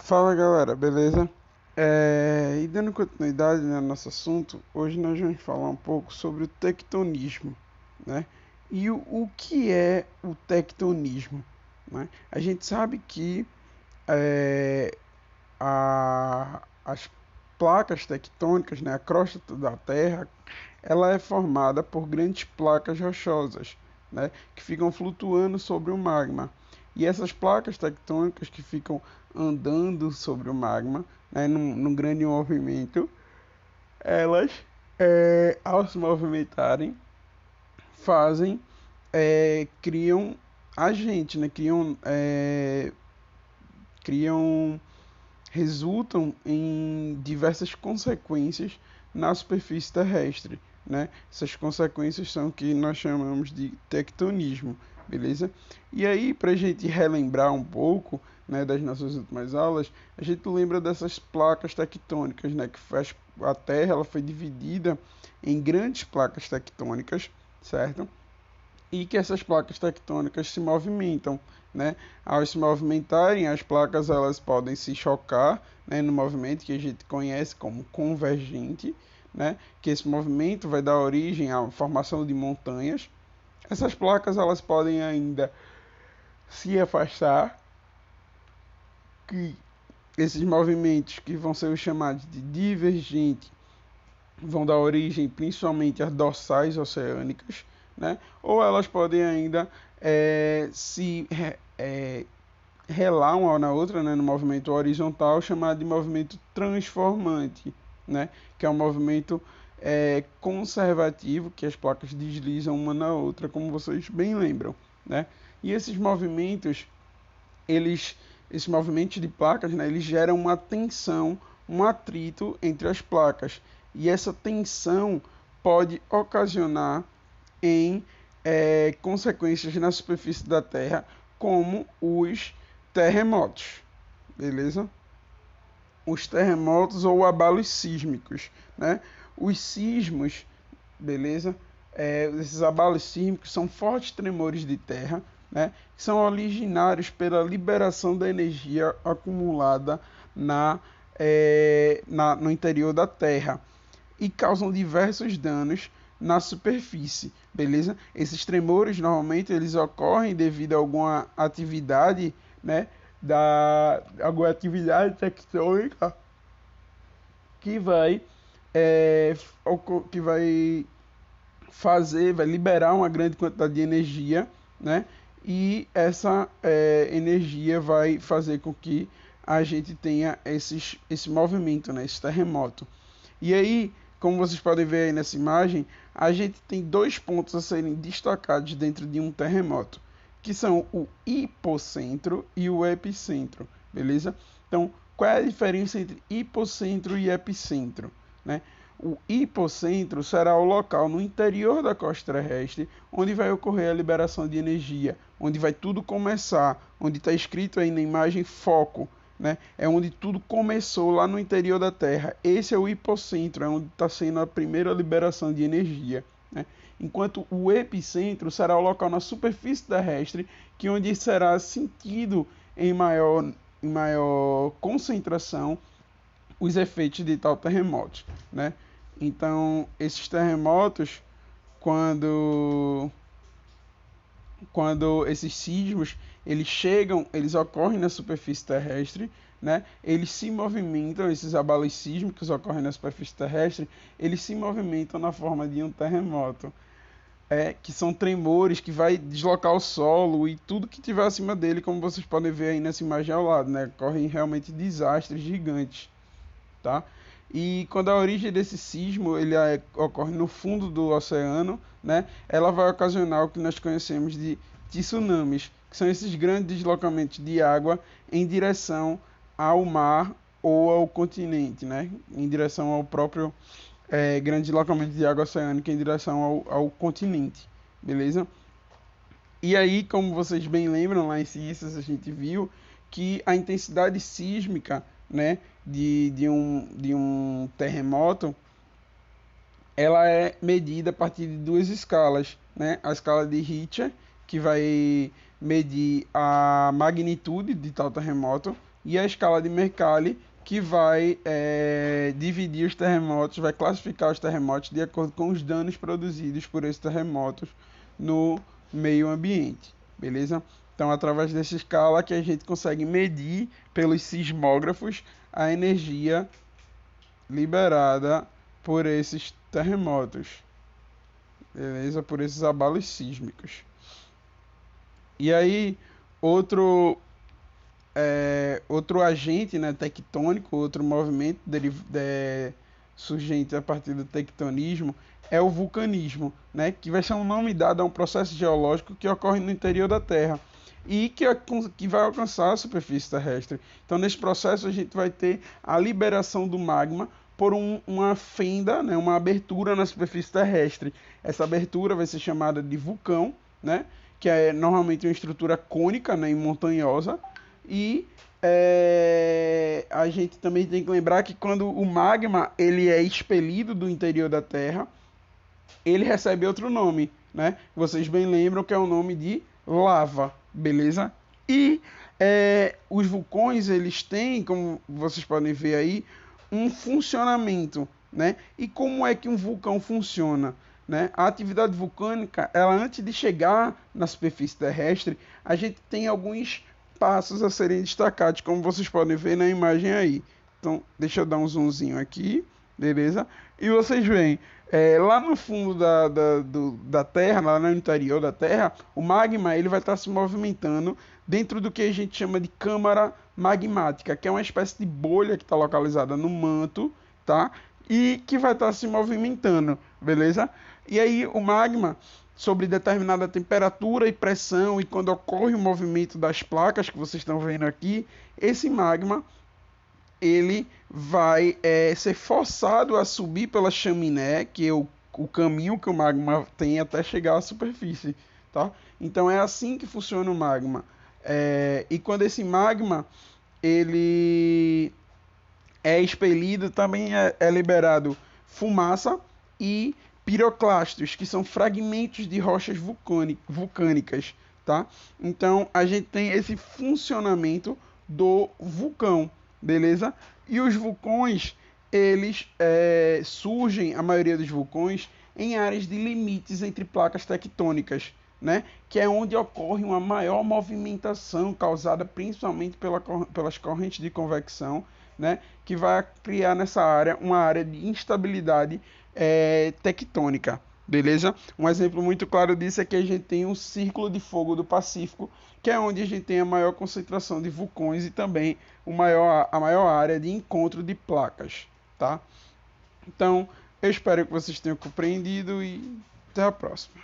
Fala galera, beleza? E dando continuidade, né, no nosso assunto, hoje nós vamos falar um pouco sobre o tectonismo, né? E o que é o tectonismo, né? A gente sabe que é, as placas tectônicas, né, a crosta da Terra, ela é formada por grandes placas rochosas, né, que ficam flutuando sobre o magma. E essas placas tectônicas que ficam andando sobre o magma, né, num grande movimento, elas, ao se movimentarem, fazem, criam a gente, né, criam resultam em diversas consequências na superfície terrestre, né? Essas consequências são o que nós chamamos de tectonismo, beleza? E aí, para a gente relembrar um pouco, né, das nossas últimas aulas, a gente lembra dessas placas tectônicas, né, que faz a Terra, ela foi dividida em grandes placas tectônicas, certo? E que essas placas tectônicas se movimentam, né? Ao se movimentarem, as placas elas podem se chocar, né, no movimento que a gente conhece como convergente, né? Que esse movimento vai dar origem à formação de montanhas. Essas placas elas podem ainda se afastar, que esses movimentos que vão ser os chamados de divergente vão dar origem principalmente às dorsais oceânicas, né? Ou elas podem ainda se relar uma na outra, né, no movimento horizontal, chamado de movimento transformante, né? Que é um movimento conservativo, que as placas deslizam uma na outra, como vocês bem lembram, né? E eles, esses movimentos de placas, né, eles geram uma tensão, um atrito entre as placas. E essa tensão pode ocasionar em consequências na superfície da Terra, como os terremotos, beleza? Os terremotos ou abalos sísmicos, né? Os sismos, beleza? Esses abalos sísmicos são fortes tremores de terra, né? Que são originários pela liberação da energia acumulada no interior da Terra e causam diversos danos na superfície, beleza? Esses tremores normalmente eles ocorrem devido a alguma atividade, né, alguma atividade tectônica que vai é, que vai liberar uma grande quantidade de energia, né? E essa energia vai fazer com que a gente tenha esse movimento, né? Esse terremoto. E aí, como vocês podem ver aí nessa imagem, a gente tem dois pontos a serem destacados dentro de um terremoto, que são o hipocentro e o epicentro, beleza? Então, qual é a diferença entre hipocentro e epicentro, né? O hipocentro será o local no interior da costa terrestre onde vai ocorrer a liberação de energia, onde vai tudo começar, onde está escrito aí na imagem foco, né? É onde tudo começou lá no interior da Terra. Esse é o hipocentro, é onde está sendo a primeira liberação de energia, né? Enquanto o epicentro será o local na superfície terrestre, que onde será sentido em maior concentração os efeitos de tal terremoto, né? Então, esses terremotos, quando esses sismos eles chegam, eles ocorrem na superfície terrestre, né? Eles se movimentam, esses abalos sísmicos ocorrem na superfície terrestre, eles se movimentam na forma de um terremoto, que são tremores que vai deslocar o solo e tudo que tiver acima dele, como vocês podem ver aí nessa imagem ao lado, né? Ocorrem realmente desastres gigantes, tá? E quando a origem desse sismo ocorre no fundo do oceano, né, ela vai ocasionar o que nós conhecemos de tsunamis, que são esses grandes deslocamentos de água em direção ao mar ou ao continente, né, em direção ao próprio grande deslocamento de água oceânica em direção ao continente, beleza? E aí, como vocês bem lembram, lá em Ciências a gente viu que a intensidade sísmica, né, de um terremoto, ela é medida a partir de duas escalas, né? A escala de Richter, que vai medir a magnitude de tal terremoto, e a escala de Mercalli, que vai dividir os terremotos, vai classificar os terremotos de acordo com os danos produzidos por esses terremotos no meio ambiente, beleza? Então, através dessa escala que a gente consegue medir pelos sismógrafos a energia liberada por esses terremotos, beleza? Por esses abalos sísmicos. E aí, outro outro agente, né, tectônico, outro movimento surgente a partir do tectonismo é o vulcanismo, né, que vai ser um nome dado a um processo geológico que ocorre no interior da Terra e que vai alcançar a superfície terrestre. Então, nesse processo, a gente vai ter a liberação do magma por uma fenda, né, uma abertura na superfície terrestre. Essa abertura vai ser chamada de vulcão, né, que é normalmente uma estrutura cônica, né, e montanhosa. E a gente também tem que lembrar que quando o magma ele é expelido do interior da Terra, ele recebe outro nome, né? Vocês bem lembram que é o nome de lava, beleza? E os vulcões, eles têm, como vocês podem ver aí, um funcionamento, né? E como é que um vulcão funciona? Né? A atividade vulcânica, ela antes de chegar na superfície terrestre, a gente tem alguns passos a serem destacados, como vocês podem ver na imagem aí. Então, deixa eu dar um zoomzinho aqui, beleza? E vocês veem, lá no fundo da Terra, lá no interior da Terra, o magma ele vai estar se movimentando dentro do que a gente chama de câmara magmática, que é uma espécie de bolha que está localizada no manto, tá? E que vai estar se movimentando, beleza? E aí o magma, sobre determinada temperatura e pressão, e quando ocorre o movimento das placas que vocês estão vendo aqui, esse magma ele vai ser forçado a subir pela chaminé, que é o caminho que o magma tem até chegar à superfície, tá? Então é assim que funciona o magma. E quando esse magma ele é expelido, também é liberado fumaça e piroclastos, que são fragmentos de rochas vulcânicas, tá? Então a gente tem esse funcionamento do vulcão, beleza? E os vulcões, eles surgem, a maioria dos vulcões, em áreas de limites entre placas tectônicas, né? Que é onde ocorre uma maior movimentação causada principalmente pelas correntes de convecção, né? Que vai criar nessa área uma área de instabilidade tectônica, beleza? Um exemplo muito claro disso é que a gente tem um Círculo de Fogo do Pacífico, que é onde a gente tem a maior concentração de vulcões e também a maior área de encontro de placas, tá? Então, eu espero que vocês tenham compreendido e até a próxima.